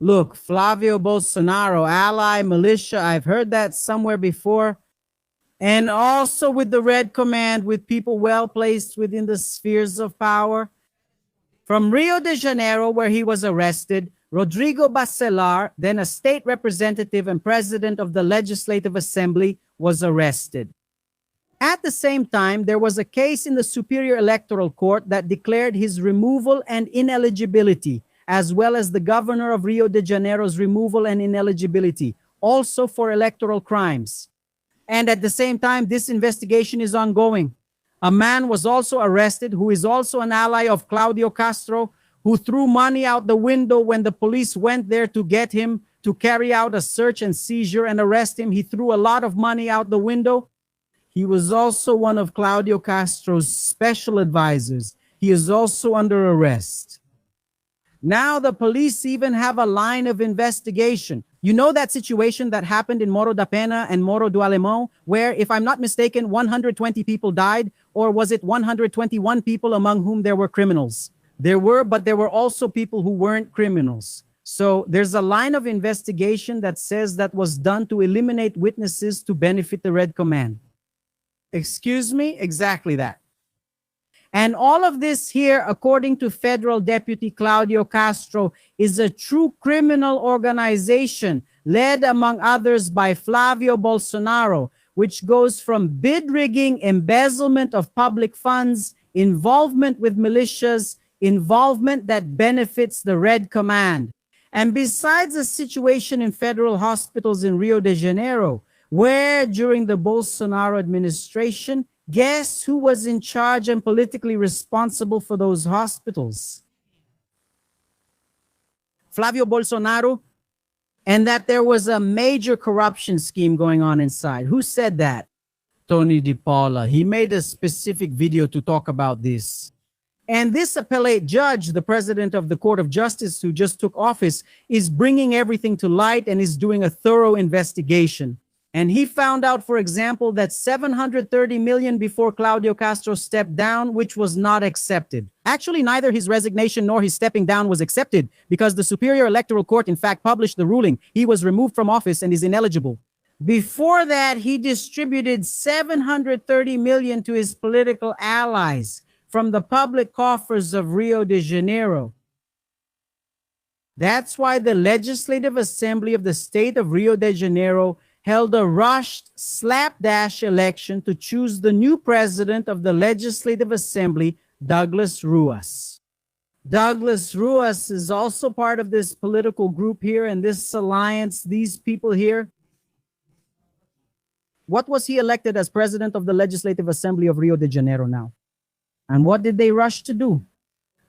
Look, Flávio Bolsonaro, ally, militia, I've heard that somewhere before. And also with the Red Command, with people well placed within the spheres of power. From Rio de Janeiro, where he was arrested, Rodrigo Bacelar, then a state representative and president of the Legislative Assembly, was arrested. At the same time, there was a case in the Superior Electoral Court that declared his removal and ineligibility, as well as the governor of Rio de Janeiro's removal and ineligibility, also for electoral crimes. And at the same time, this investigation is ongoing. A man was also arrested who is also an ally of Claudio Castro, who threw money out the window when the police went there to get him to carry out a search and seizure and arrest him. He threw a lot of money out the window. He was also one of Claudio Castro's special advisors. He is also under arrest. Now the police even have a line of investigation. You know that situation that happened in Morro da Pena and Morro do Alemão, where, if I'm not mistaken, 120 people died, or was it 121 people among whom there were criminals? There were, but there were also people who weren't criminals. So there's a line of investigation that says that was done to eliminate witnesses to benefit the Red Command. Excuse me? Exactly that. And all of this here, according to Federal Deputy Claudio Castro, is a true criminal organization led, among others, by Flávio Bolsonaro, which goes from bid rigging, embezzlement of public funds, involvement with militias, involvement that benefits the Red Command. And besides the situation in federal hospitals in Rio de Janeiro, where during the Bolsonaro administration, guess who was in charge and politically responsible for those hospitals? Flávio Bolsonaro, and that there was a major corruption scheme going on inside. Who said that? Tony Di Paula. He made a specific video to talk about this. And this appellate judge, the president of the Court of Justice who just took office, is bringing everything to light and is doing a thorough investigation. And he found out, for example, that 730 million before Claudio Castro stepped down, which was not accepted. Actually, neither his resignation nor his stepping down was accepted because the Superior Electoral Court, in fact, published the ruling. He was removed from office and is ineligible. Before that, he distributed 730 million to his political allies from the public coffers of Rio de Janeiro. That's why the Legislative Assembly of the state of Rio de Janeiro held a rushed slapdash election to choose the new president of the Legislative Assembly, Douglas Ruas. Douglas Ruas is also part of this political group here and this alliance, these people here. What was he elected as president of the Legislative Assembly of Rio de Janeiro now? And what did they rush to do?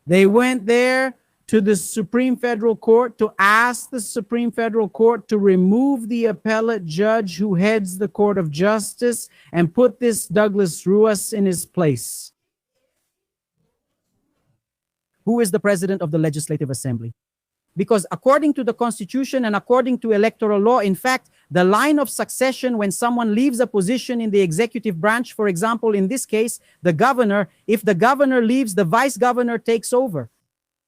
They went there to the Supreme Federal Court to ask the Supreme Federal Court to remove the appellate judge who heads the Court of Justice and put this Douglas Ruas in his place. Who is the president of the Legislative Assembly? Because according to the Constitution and according to electoral law, in fact, the line of succession when someone leaves a position in the executive branch, for example, in this case, the governor, if the governor leaves, the vice governor takes over.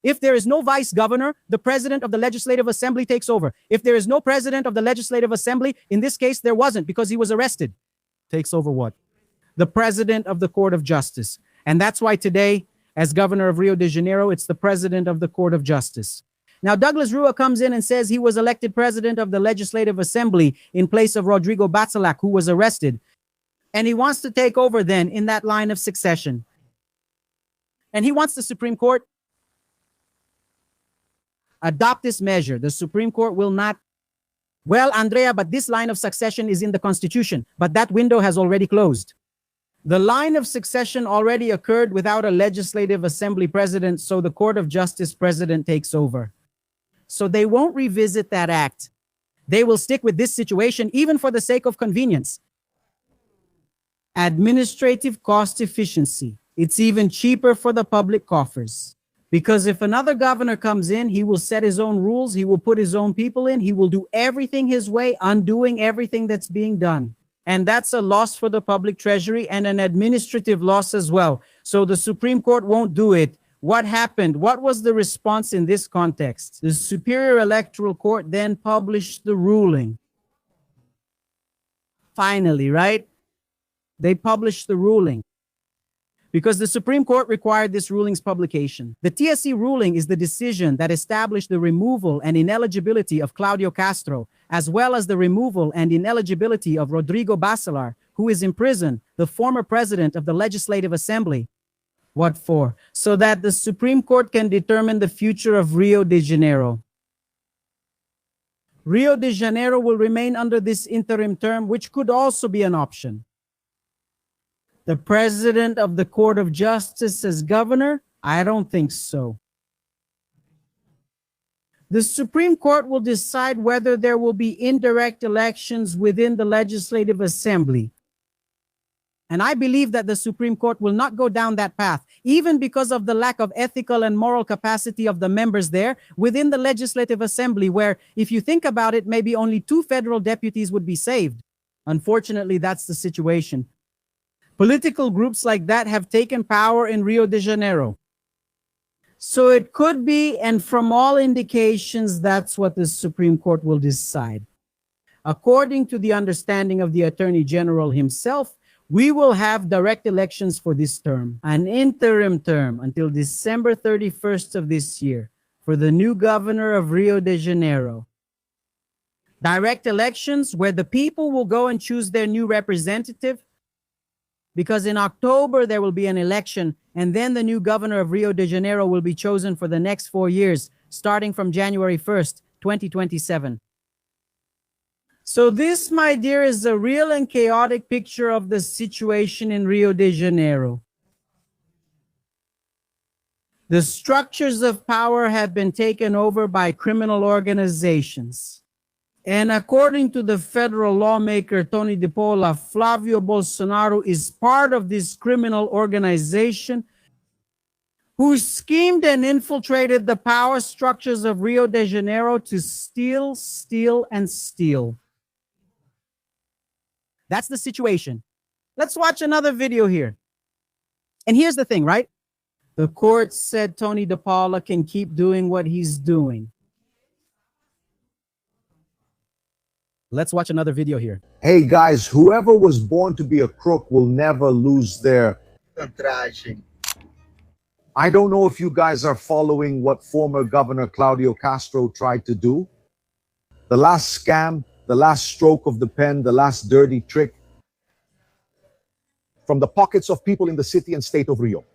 If there is no vice governor, the president of the Legislative Assembly takes over. If there is no president of the Legislative Assembly, in this case, there wasn't because he was arrested. Takes over what? The president of the Court of Justice. And that's why today, as governor of Rio de Janeiro, it's the president of the Court of Justice. Now, Douglas Rua comes in and says he was elected president of the Legislative Assembly in place of Rodrigo Bacelar, who was arrested. And he wants to take over then in that line of succession. And he wants the Supreme Court adopt this measure. The Supreme Court will not. Well, Andrea, but this line of succession is in the Constitution, but that window has already closed. The line of succession already occurred without a Legislative Assembly president, so the Court of Justice president takes over. So they won't revisit that act. They will stick with this situation, even for the sake of convenience. Administrative cost efficiency. It's even cheaper for the public coffers. Because if another governor comes in, he will set his own rules, he will put his own people in, he will do everything his way, undoing everything that's being done. And that's a loss for the public treasury and an administrative loss as well. So the Supreme Court won't do it. What happened? What was the response in this context? The Superior Electoral Court then published the ruling. Finally, right? They published the ruling because the Supreme Court required this ruling's publication. The TSC ruling is the decision that established the removal and ineligibility of Claudio Castro, as well as the removal and ineligibility of Rodrigo Basilar, who is in prison, the former president of the Legislative Assembly. What for? So that the Supreme Court can determine the future of Rio de Janeiro. Rio de Janeiro will remain under this interim term, which could also be an option. The president of the Court of Justice as governor? I don't think so. The Supreme Court will decide whether there will be indirect elections within the Legislative Assembly. And I believe that the Supreme Court will not go down that path, even because of the lack of ethical and moral capacity of the members there within the Legislative Assembly, where, if you think about it, maybe only 2 federal deputies would be saved. Unfortunately, that's the situation. Political groups like that have taken power in Rio de Janeiro. So it could be, and from all indications, that's what the Supreme Court will decide. According to the understanding of the Attorney General himself, we will have direct elections for this term, an interim term until December 31st of this year for the new governor of Rio de Janeiro. Direct elections where the people will go and choose their new representative, because in October there will be an election, and then the new governor of Rio de Janeiro will be chosen for the next 4 years, starting from January 1st, 2027. So this, my dear, is a real and chaotic picture of the situation in Rio de Janeiro. The structures of power have been taken over by criminal organizations. And according to the federal lawmaker Tony De Paula, Flávio Bolsonaro is part of this criminal organization who schemed and infiltrated the power structures of Rio de Janeiro to steal, and steal. That's the situation. Let's watch another video here. And here's the thing, right? The court said Tony De Paula can keep doing what he's doing. Let's watch another video here. Hey guys, whoever was born to be a crook will never lose their... I don't know if you guys are following what former Governor Claudio Castro tried to do. The last scam, the last stroke of the pen, the last dirty trick from the pockets of people in the city and state of Rio.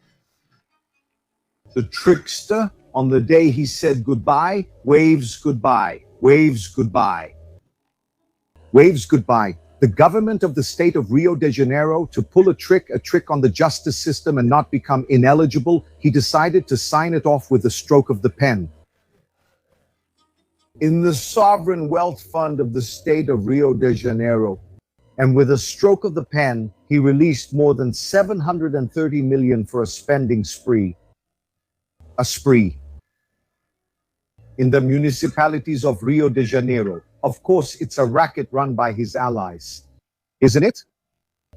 The trickster, on the day he said goodbye, waves goodbye, waves goodbye. Waves goodbye. The government of the state of Rio de Janeiro, to pull a trick on the justice system and not become ineligible, he decided to sign it off with a stroke of the pen. In the sovereign wealth fund of the state of Rio de Janeiro, and with a stroke of the pen, he released more than 730 million for a spending spree. A spree. In the municipalities of Rio de Janeiro. Of course, it's a racket run by his allies. Isn't it?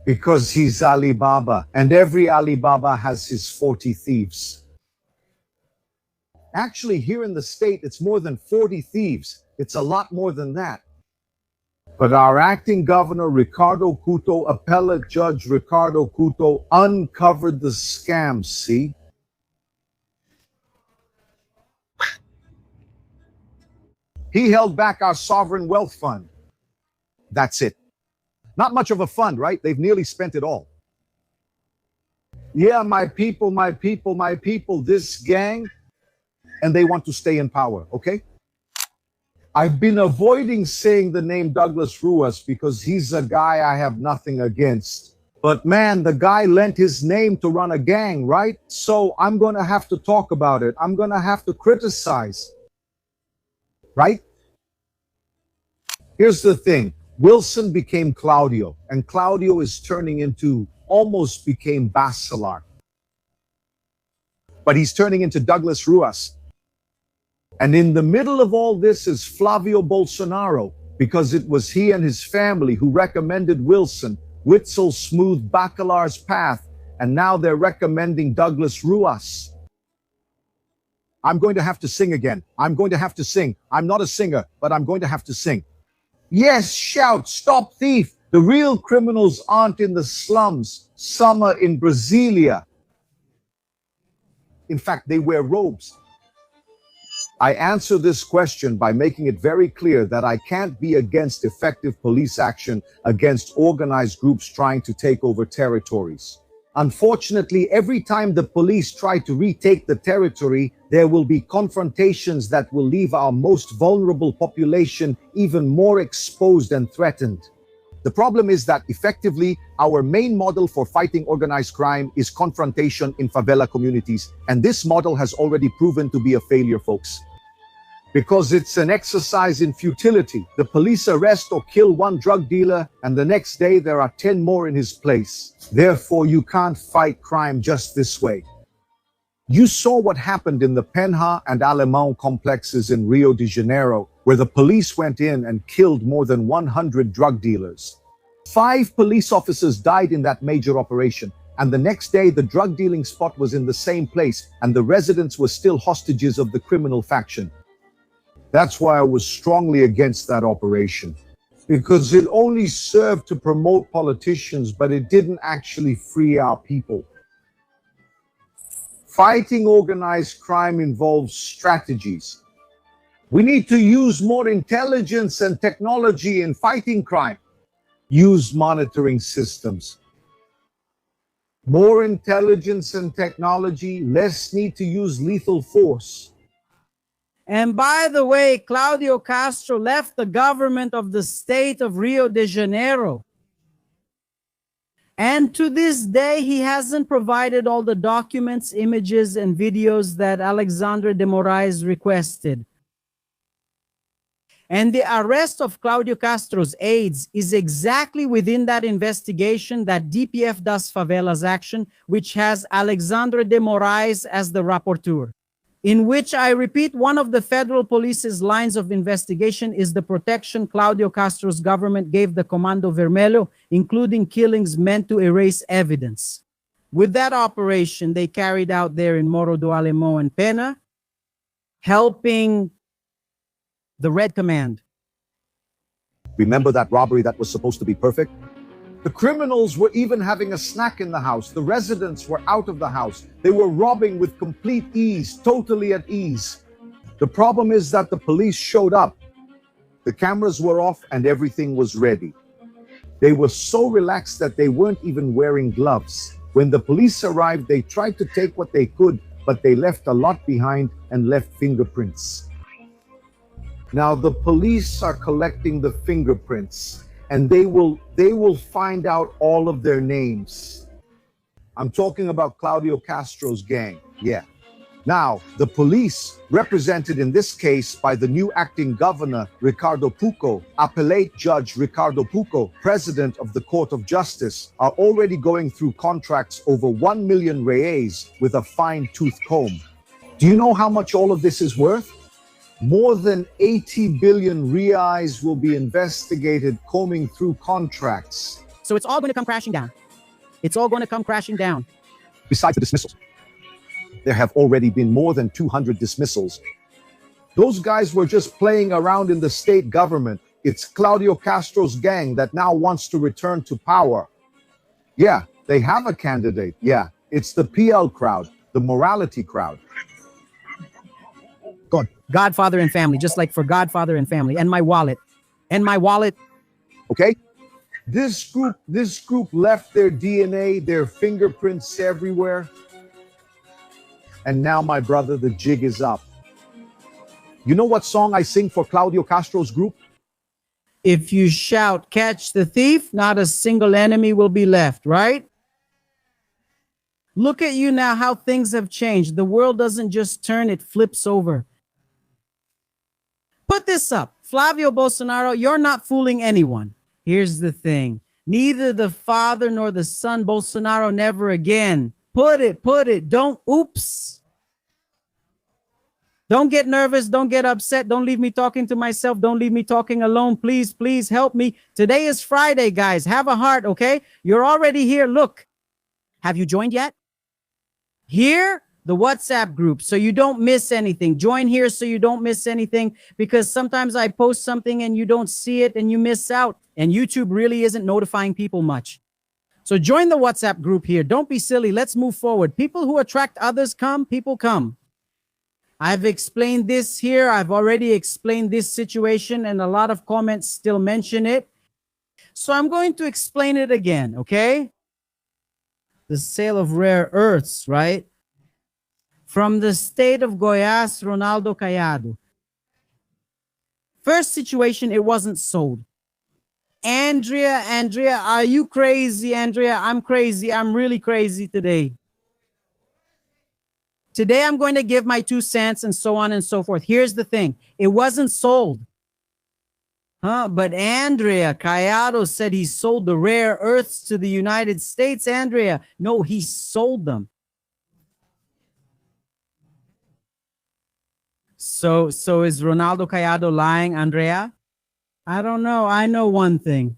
Because he's Alibaba, and every Alibaba has his 40 thieves. Actually, here in the state, it's more than 40 thieves. It's a lot more than that. But our acting governor, Ricardo Couto, appellate judge Ricardo Couto, uncovered the scam, see? He held back our sovereign wealth fund. That's it. Not much of a fund, right? They've nearly spent it all. Yeah, my people, this gang, and they want to stay in power, okay? I've been avoiding saying the name Douglas Ruas because he's a guy I have nothing against. But man, the guy lent his name to run a gang, right? So I'm going to have to talk about it. I'm going to have to criticize. Right? Here's the thing. Wilson became Claudio, and Claudio is turning into, almost became Basilar. But he's turning into Douglas Ruas. And in the middle of all this is Flávio Bolsonaro, because it was he and his family who recommended Wilson, Witzel smoothed Bacalar's path, and now they're recommending Douglas Ruas. I'm going to have to sing again. I'm going to have to sing. I'm not a singer, but I'm going to have to sing. Yes, shout, stop thief. The real criminals aren't in the slums. Some are in Brasilia. In fact, they wear robes. I answer this question by making it very clear that I can't be against effective police action against organized groups trying to take over territories. Unfortunately, every time the police try to retake the territory, there will be confrontations that will leave our most vulnerable population even more exposed and threatened. The problem is that effectively, our main model for fighting organized crime is confrontation in favela communities, and this model has already proven to be a failure, folks. Because it's an exercise in futility. The police arrest or kill one drug dealer, and the next day there are 10 more in his place. Therefore, you can't fight crime just this way. You saw what happened in the Penha and Alemão complexes in Rio de Janeiro, where the police went in and killed more than 100 drug dealers. 5 police officers died in that major operation, and the next day the drug dealing spot was in the same place, and the residents were still hostages of the criminal faction. That's why I was strongly against that operation, because it only served to promote politicians, but it didn't actually free our people. Fighting organized crime involves strategies. We need to use more intelligence and technology in fighting crime. Use monitoring systems. More intelligence and technology, less need to use lethal force. And by the way, Claudio Castro left the government of the state of Rio de Janeiro. And to this day, he hasn't provided all the documents, images, and videos that Alexandre de Moraes requested. And the arrest of Claudio Castro's aides is exactly within that investigation, that DPF das Favelas action, which has Alexandre de Moraes as the rapporteur. In which, I repeat, one of the federal police's lines of investigation is the protection Claudio Castro's government gave the Comando Vermelho, including killings meant to erase evidence. With that operation they carried out there in Morro do Alemão and Pena, helping the Red Command. Remember that robbery that was supposed to be perfect? The criminals were even having a snack in the house. The residents were out of the house. They were robbing with complete ease, totally at ease. The problem is that the police showed up. The cameras were off and everything was ready. They were so relaxed that they weren't even wearing gloves. When the police arrived, they tried to take what they could, but they left a lot behind and left fingerprints. Now the police are collecting the fingerprints, and they will find out all of their names. I'm talking about Claudio Castro's gang, yeah. Now, the police, represented in this case by the new acting governor, Ricardo Pucco, appellate judge Ricardo Pucco, president of the Court of Justice, are already going through contracts over 1 million reais with a fine-tooth comb. Do you know how much all of this is worth? More than 80 billion reais will be investigated combing through contracts. So it's all going to come crashing down. It's all going to come crashing down. Besides the dismissals, there have already been more than 200 dismissals. Those guys were just playing around in the state government. It's Claudio Castro's gang that now wants to return to power. Yeah, they have a candidate. Yeah, it's the PL crowd, the morality crowd. Godfather and family, just like for Godfather and family, and my wallet. Okay? This group left their DNA, their fingerprints everywhere. And now, my brother, the jig is up. You know what song I sing for Claudio Castro's group? If you shout, catch the thief, not a single enemy will be left, right? Look at you now, how things have changed. The world doesn't just turn, it flips over. Put this up. Flávio Bolsonaro, you're not fooling anyone. Here's the thing. Neither the father nor the son Bolsonaro, never again. Put it. Don't, oops. Don't get nervous. Don't get upset. Don't leave me talking to myself. Don't leave me talking alone. Please help me. Today is Friday, guys. Have a heart, okay? You're already here. Look. Have you joined yet? Here? the WhatsApp group so you don't miss anything. Join here so you don't miss anything, because sometimes I post something and you don't see it and you miss out. And YouTube really isn't notifying people much. So join the WhatsApp group here. Don't be silly. Let's move forward. People who attract others come, people come. I've explained this here. I've already explained this situation, and a lot of comments still mention it. So I'm going to explain it again, okay? The sale of rare earths, right? From the state of Goiás, Ronaldo Caiado. First situation, it wasn't sold. Andrea, are you crazy, Andrea? I'm crazy. I'm really crazy today. Today, I'm going to give my 2 cents and so on and so forth. Here's the thing. It wasn't sold. But Andrea Caiado said he sold the rare earths to the United States, Andrea. No, he sold them. So is Ronaldo Caiado lying, Andrea? I don't know. I know one thing.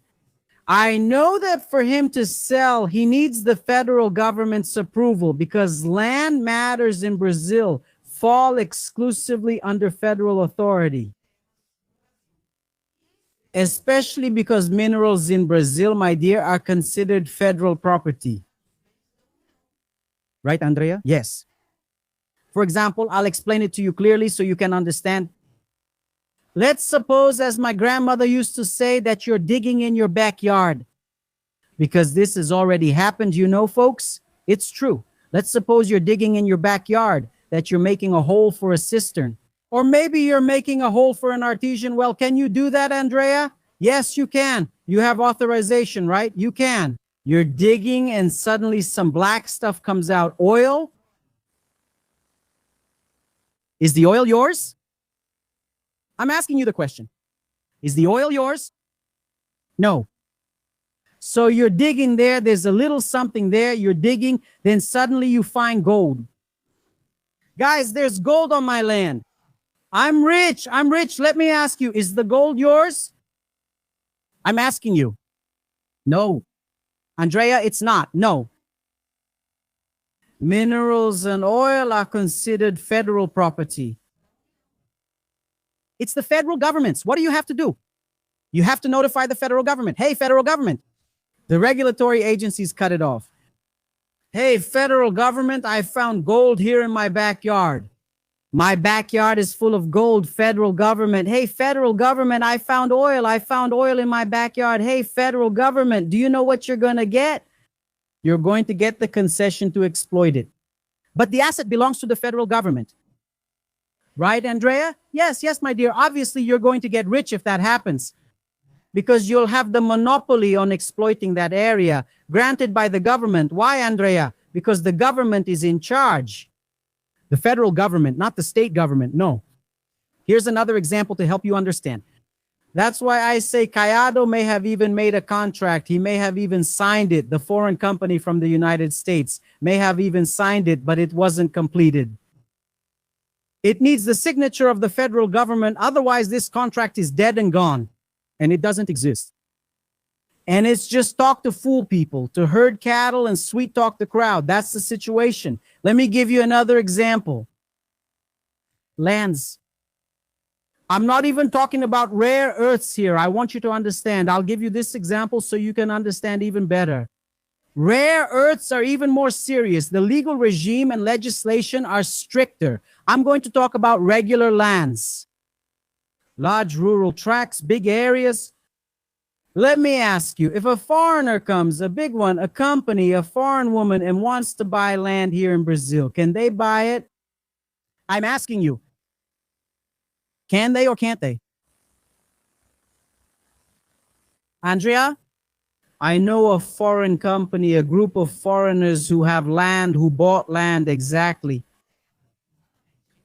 I know that for him to sell, he needs the federal government's approval, because land matters in Brazil fall exclusively under federal authority. Especially because minerals in Brazil, my dear, are considered federal property. Right, Andrea? Yes. For example, I'll explain it to you clearly so you can understand. Let's suppose, as my grandmother used to say, that you're digging in your backyard. Because this has already happened, you know, folks. It's true. Let's suppose you're digging in your backyard, that you're making a hole for a cistern. Or maybe you're making a hole for an artesian well. Can you do that, Andrea? Yes, you can. You have authorization, right? You can. You're digging and suddenly some black stuff comes out. Oil? Is the oil yours? I'm asking you the question. Is the oil yours? No. So you're digging there. There's a little something there. You're digging. Then suddenly you find gold. Guys, there's gold on my land. I'm rich. I'm rich. Let me ask you, is the gold yours? I'm asking you. No. Andrea, it's not. No. Minerals and oil are considered federal property. It's the federal government's. What do you have to do? You have to notify the federal government. Hey, federal government. The regulatory agencies cut it off. Hey, federal government, I found gold here in my backyard. My backyard is full of gold, federal government. Hey, federal government, I found oil. I found oil in my backyard. Hey, federal government, do you know what you're going to get? You're going to get the concession to exploit it. But the asset belongs to the federal government. Right, Andrea? Yes, my dear. Obviously, you're going to get rich if that happens, because you'll have the monopoly on exploiting that area granted by the government. Why, Andrea? Because the government is in charge. The federal government, not the state government. No. Here's another example to help you understand. That's why I say Caiado may have even made a contract. He may have even signed it. The foreign company from the United States may have even signed it, but it wasn't completed. It needs the signature of the federal government. Otherwise, this contract is dead and gone, and it doesn't exist. And it's just talk to fool people, to herd cattle and sweet talk the crowd. That's the situation. Let me give you another example. Lands. I'm not even talking about rare earths here. I want you to understand. I'll give you this example so you can understand even better. Rare earths are even more serious. The legal regime and legislation are stricter. I'm going to talk about regular lands. Large rural tracts, big areas. Let me ask you, if a foreigner comes, a big one, a company, a foreign woman, and wants to buy land here in Brazil, can they buy it? I'm asking you, can they or can't they? Andrea, I know a foreign company, a group of foreigners who have land, who bought land exactly.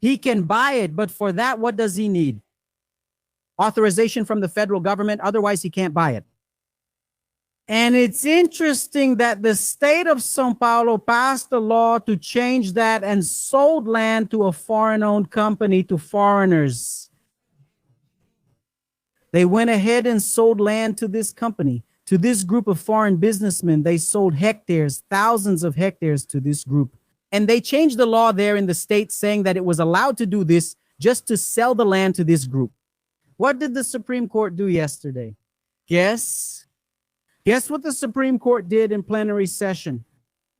He can buy it, but for that, what does he need? Authorization from the federal government, otherwise he can't buy it. And it's interesting that the state of São Paulo passed a law to change that and sold land to a foreign-owned company to foreigners. They went ahead and sold land to this company, to this group of foreign businessmen. They sold hectares, thousands of hectares to this group. And they changed the law there in the state saying that it was allowed to do this just to sell the land to this group. What did the Supreme Court do yesterday? Guess what the Supreme Court did in plenary session?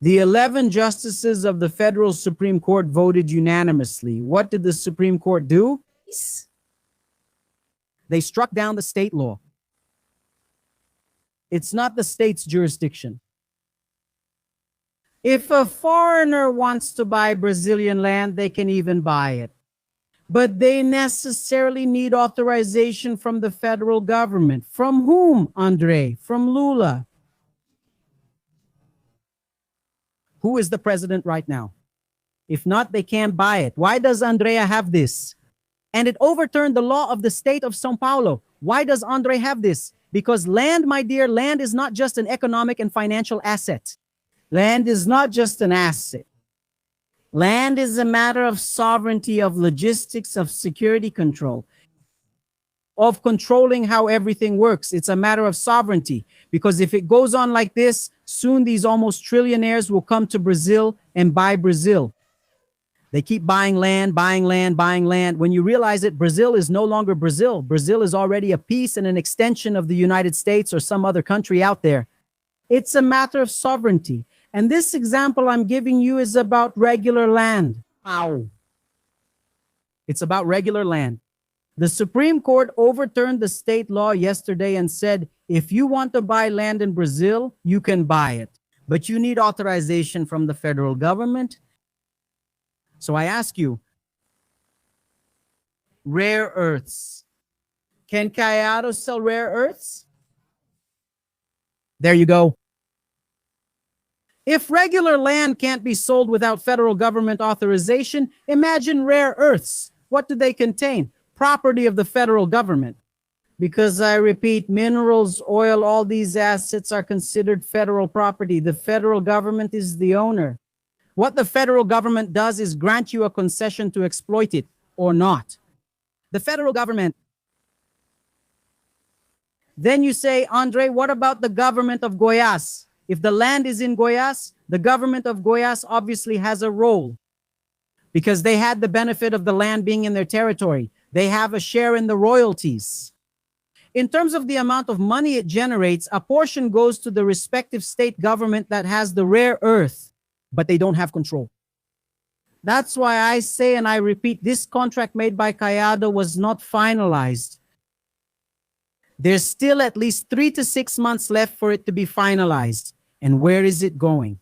The 11 justices of the federal Supreme Court voted unanimously. What did the Supreme Court do? They struck down the state law. It's not the state's jurisdiction. If a foreigner wants to buy Brazilian land, they can even buy it. But they necessarily need authorization from the federal government. From whom, Andre? From Lula. Who is the president right now? If not, they can't buy it. Why does Andrea have this? And it overturned the law of the state of São Paulo. Why does Andre have this? Because land, my dear, land is not just an economic and financial asset. Land is not just an asset. Land is a matter of sovereignty, of logistics, of security control, of controlling how everything works. It's a matter of sovereignty. Because if it goes on like this, soon these almost trillionaires will come to Brazil and buy Brazil. They keep buying land, buying land, buying land. When you realize it, Brazil is no longer Brazil. Brazil is already a piece and an extension of the United States or some other country out there. It's a matter of sovereignty. And this example I'm giving you is about regular land. Ow. It's about regular land. The Supreme Court overturned the state law yesterday and said, if you want to buy land in Brazil, you can buy it. But you need authorization from the federal government. So I ask you, rare earths. Can Caiado sell rare earths? There you go. If regular land can't be sold without federal government authorization, imagine rare earths. What do they contain? Property of the federal government. Because I repeat, minerals, oil, all these assets are considered federal property. The federal government is the owner. What the federal government does is grant you a concession to exploit it or not. The federal government. Then you say, Andre, what about the government of Goiás? If the land is in Goiás, the government of Goiás obviously has a role because they had the benefit of the land being in their territory. They have a share in the royalties. In terms of the amount of money it generates, a portion goes to the respective state government that has the rare earth, but they don't have control. That's why I say and I repeat, this contract made by Caiado was not finalized. There's still at least 3 to 6 months left for it to be finalized. And where is it going?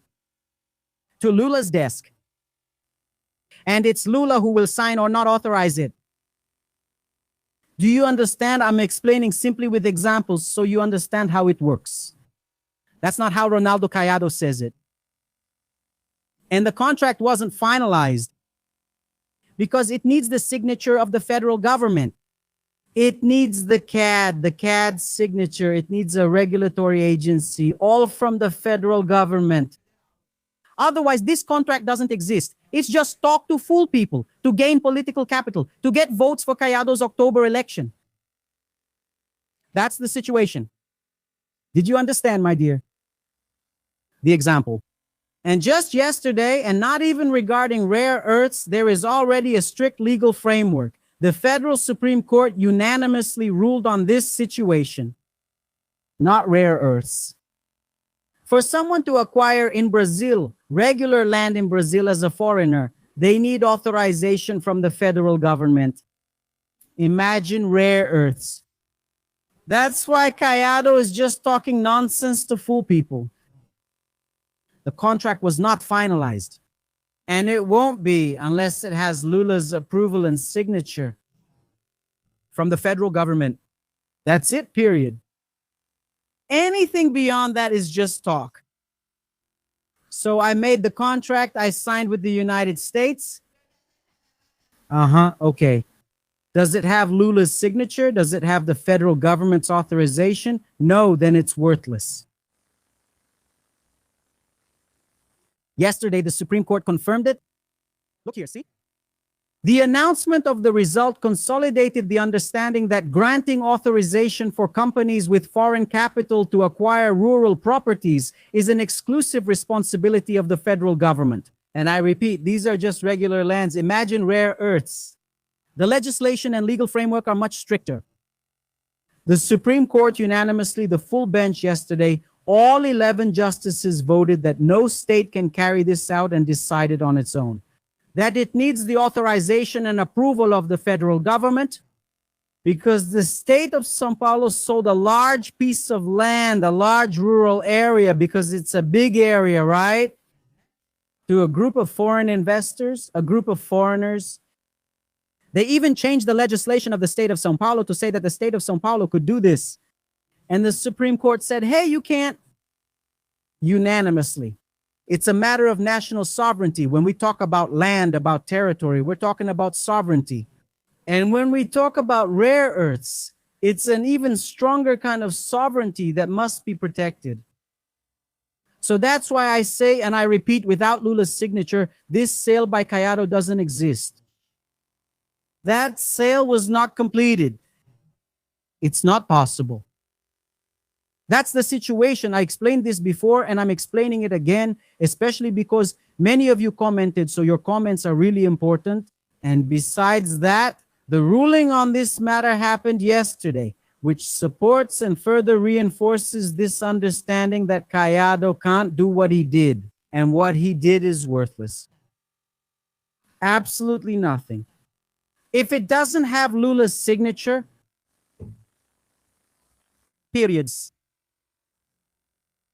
To Lula's desk. And it's Lula who will sign or not authorize it. Do you understand? I'm explaining simply with examples so you understand how it works. That's not how Ronaldo Caiado says it. And the contract wasn't finalized because it needs the signature of the federal government. It needs the CAD's signature. It needs a regulatory agency, all from the federal government. Otherwise, this contract doesn't exist. It's just talk to fool people, to gain political capital, to get votes for Caiado's October election. That's the situation. Did you understand, my dear? The example. And just yesterday, and not even regarding rare earths, there is already a strict legal framework. The federal Supreme Court unanimously ruled on this situation, not rare earths. For someone to acquire in Brazil, regular land in Brazil as a foreigner, they need authorization from the federal government. Imagine rare earths. That's why Caiado is just talking nonsense to fool people. The contract was not finalized. And it won't be unless it has Lula's approval and signature from the federal government. That's it, period. Anything beyond that is just talk. So I made the contract. I signed with the United States. Okay. Does it have Lula's signature? Does it have the federal government's authorization? No, then it's worthless. Yesterday, the Supreme Court confirmed it. Look here, see? The announcement of the result consolidated the understanding that granting authorization for companies with foreign capital to acquire rural properties is an exclusive responsibility of the federal government. And I repeat, these are just regular lands. Imagine rare earths. The legislation and legal framework are much stricter. The Supreme Court unanimously, the full bench yesterday, all 11 justices voted that no state can carry this out and decide it on its own. That it needs the authorization and approval of the federal government, because the state of Sao Paulo sold a large piece of land, a large rural area, because it's a big area, right? To a group of foreign investors, a group of foreigners. They even changed the legislation of the state of Sao Paulo to say that the state of Sao Paulo could do this. And the Supreme Court said, hey, you can't. Unanimously. It's a matter of national sovereignty. When we talk about land, about territory, we're talking about sovereignty. And when we talk about rare earths, it's an even stronger kind of sovereignty that must be protected. So that's why I say, and I repeat, without Lula's signature, this sale by Caiado doesn't exist. That sale was not completed. It's not possible. That's the situation. I explained this before, and I'm explaining it again, especially because many of you commented, so your comments are really important. And besides that, the ruling on this matter happened yesterday, which supports and further reinforces this understanding that Caiado can't do what he did, and what he did is worthless. Absolutely nothing. If it doesn't have Lula's signature, periods.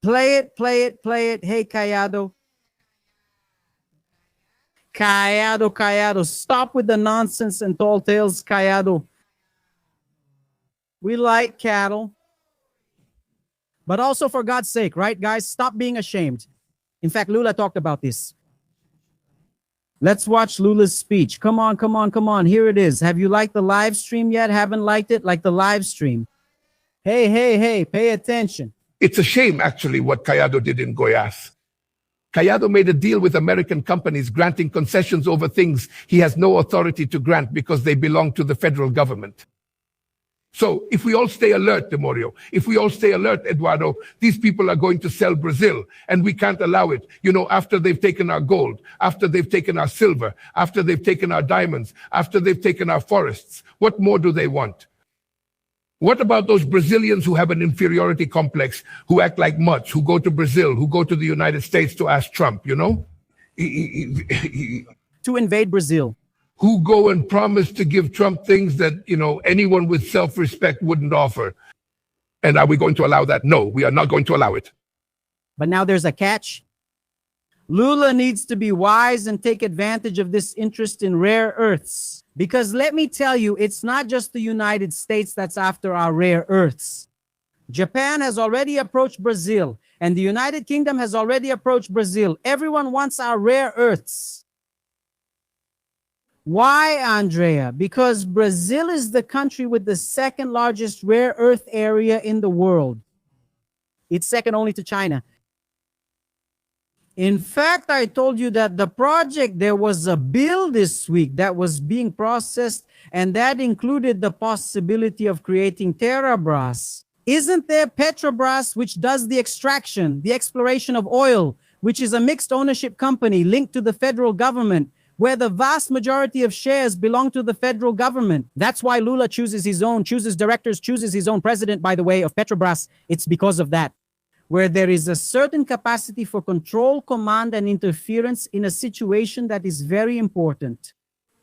Play it, play it, play it. Hey, Caiado. Caiado, Caiado. Stop with the nonsense and tall tales, Caiado. We like cattle. But also, for God's sake, right, guys? Stop being ashamed. In fact, Lula talked about this. Let's watch Lula's speech. Come on, come on, come on. Here it is. Have you liked the live stream yet? Haven't liked it? Like the live stream. Hey, hey, hey, pay attention. It's a shame, actually, what Caiado did in Goiás. Caiado made a deal with American companies granting concessions over things he has no authority to grant because they belong to the federal government. So if we all stay alert, Demorio, if we all stay alert, Eduardo, these people are going to sell Brazil, and we can't allow it. You know, after they've taken our gold, after they've taken our silver, after they've taken our diamonds, after they've taken our forests, what more do they want? What about those Brazilians who have an inferiority complex, who act like mutts, who go to Brazil, who go to the United States to ask Trump, you know? To invade Brazil. Who go and promise to give Trump things that, you know, anyone with self-respect wouldn't offer. And are we going to allow that? No, we are not going to allow it. But now there's a catch. Lula needs to be wise and take advantage of this interest in rare earths. Because let me tell you, it's not just the United States that's after our rare earths. Japan has already approached Brazil, and the United Kingdom has already approached Brazil. Everyone wants our rare earths. Why, Andrea? Because Brazil is the country with the second largest rare earth area in the world. It's second only to China. In fact, I told you that the project, there was a bill this week that was being processed, and that included the possibility of creating Terrabras. Isn't there Petrobras, which does the extraction, the exploration of oil, which is a mixed ownership company linked to the federal government, where the vast majority of shares belong to the federal government? That's why Lula chooses his own, chooses directors, chooses his own president, by the way, of Petrobras. It's because of that, where there is a certain capacity for control, command, and interference in a situation that is very important.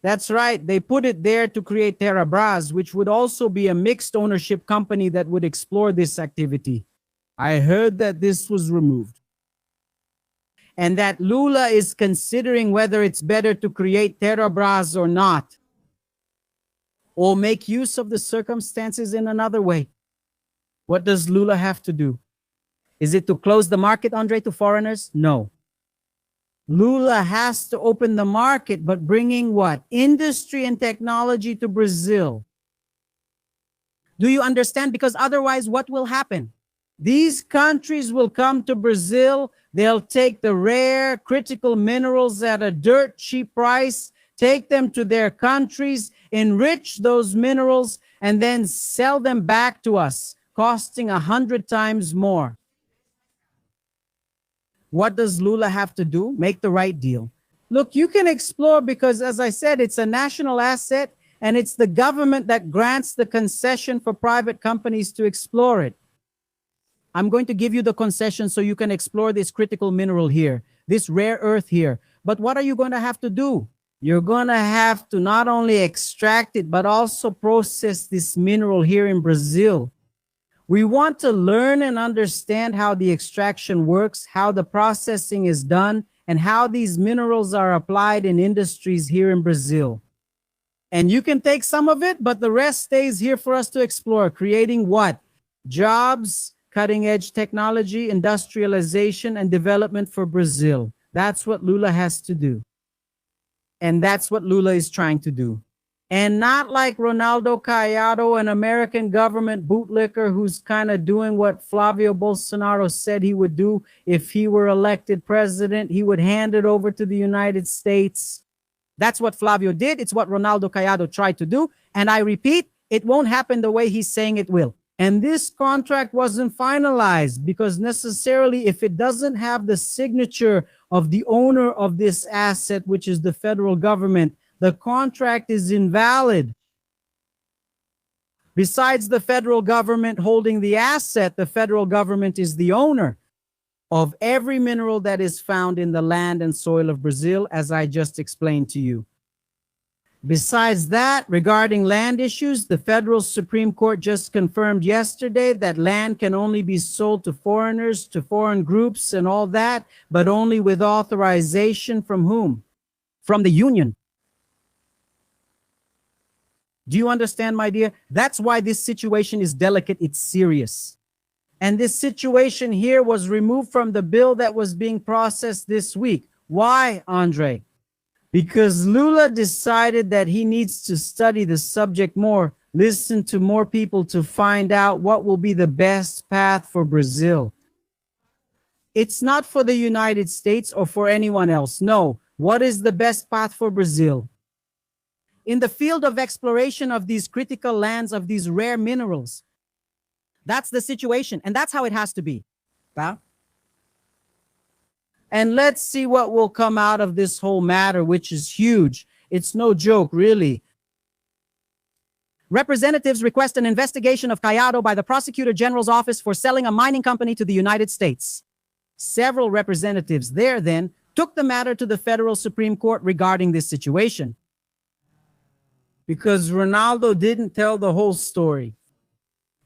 That's right. They put it there to create Terrabras, which would also be a mixed ownership company that would explore this activity. I heard that this was removed. And that Lula is considering whether it's better to create Terrabras or not, or make use of the circumstances in another way. What does Lula have to do? Is it to close the market, Andre, to foreigners? No. Lula has to open the market, but bringing what? Industry and technology to Brazil. Do you understand? Because otherwise, what will happen? These countries will come to Brazil. They'll take the rare critical minerals at a dirt cheap price, take them to their countries, enrich those minerals, and then sell them back to us, costing 100 times more. What does Lula have to do? Make the right deal. Look, you can explore because, as I said, it's a national asset and it's the government that grants the concession for private companies to explore it. I'm going to give you the concession so you can explore this critical mineral here, this rare earth here. But what are you going to have to do? You're going to have to not only extract it, but also process this mineral here in Brazil. We want to learn and understand how the extraction works, how the processing is done, and how these minerals are applied in industries here in Brazil. And you can take some of it, but the rest stays here for us to explore, creating what? Jobs, cutting edge technology, industrialization, and development for Brazil. That's what Lula has to do. And that's what Lula is trying to do. And not like Ronaldo Caiado, an American government bootlicker who's kind of doing what Flávio Bolsonaro said he would do if he were elected president. He would hand it over to the United States. That's what Flávio did. It's what Ronaldo Caiado tried to do. And I repeat, it won't happen the way he's saying it will. And this contract wasn't finalized because necessarily if it doesn't have the signature of the owner of this asset, which is the federal government, the contract is invalid. Besides the federal government holding the asset, the federal government is the owner of every mineral that is found in the land and soil of Brazil, as I just explained to you. Besides that, regarding land issues, the federal Supreme Court just confirmed yesterday that land can only be sold to foreigners, to foreign groups and all that, but only with authorization from whom? From the union. Do you understand, my dear? That's why this situation is delicate, it's serious. And this situation here was removed from the bill that was being processed this week. Why, Andre? Because Lula decided that he needs to study the subject more, listen to more people to find out what will be the best path for Brazil. It's not for the United States or for anyone else. No, what is the best path for Brazil? In the field of exploration of these critical lands, of these rare minerals, that's the situation, and that's how it has to be. Tá? And let's see what will come out of this whole matter, which is huge. It's no joke, really. Representatives request an investigation of Caiado by the Prosecutor General's office for selling a mining company to the United States. Several representatives there then took the matter to the federal Supreme Court regarding this situation. Because Ronaldo didn't tell the whole story.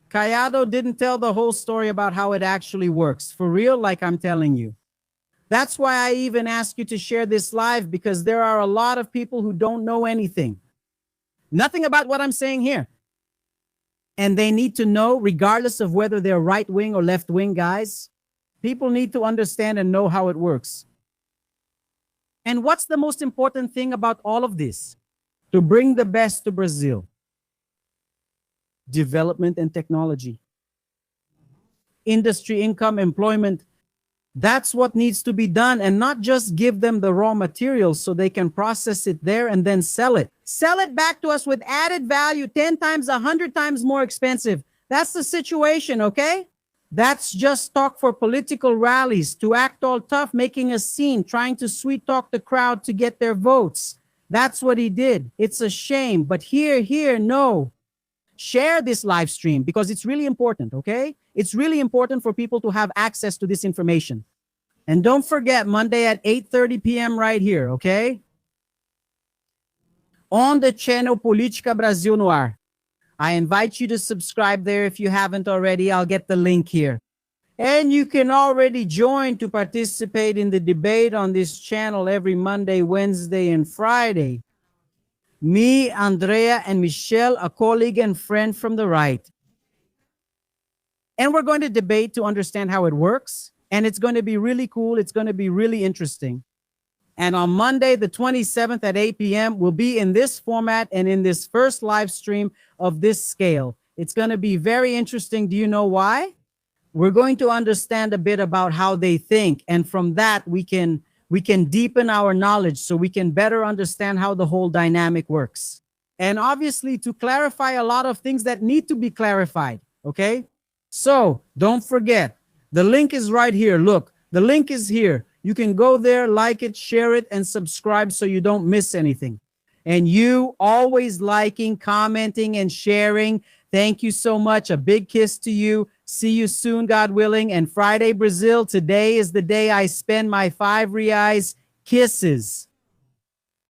Caiado didn't tell the whole story about how it actually works. For real, like I'm telling you. That's why I even ask you to share this live, because there are a lot of people who don't know anything. Nothing about what I'm saying here. And they need to know, regardless of whether they're right wing or left wing, guys. People need to understand and know how it works. And what's the most important thing about all of this? To bring the best to Brazil. Development and technology. Industry, income, employment. That's what needs to be done, and not just give them the raw materials so they can process it there and then sell it. Sell it back to us with added value, 10 times, 100 times more expensive. That's the situation, okay? That's just talk for political rallies, to act all tough, making a scene, trying to sweet talk the crowd to get their votes. That's what he did. It's a shame, but here, no. Share this live stream because it's really important, okay? It's really important for people to have access to this information. And don't forget, Monday at 8:30 p.m. right here, okay? On the channel Política Brasil no Ar. I invite you to subscribe there if you haven't already. I'll get the link here. And you can already join to participate in the debate on this channel every Monday, Wednesday, and Friday. Me, Andrea, and Michelle, a colleague and friend from the right. And we're going to debate to understand how it works. And it's going to be really cool. It's going to be really interesting. And on Monday, the 27th at 8 p.m., we'll be in this format and in this first live stream of this scale. It's going to be very interesting. Do you know why? We're going to understand a bit about how they think. And from that, we can deepen our knowledge so we can better understand how the whole dynamic works. And obviously to clarify a lot of things that need to be clarified, okay? So don't forget, the link is right here. Look, the link is here. You can go there, like it, share it, and subscribe so you don't miss anything. And you always liking, commenting, and sharing. Thank you so much. A big kiss to you. See you soon, God willing. And Friday, Brazil, today is the day I spend my 5 reais kisses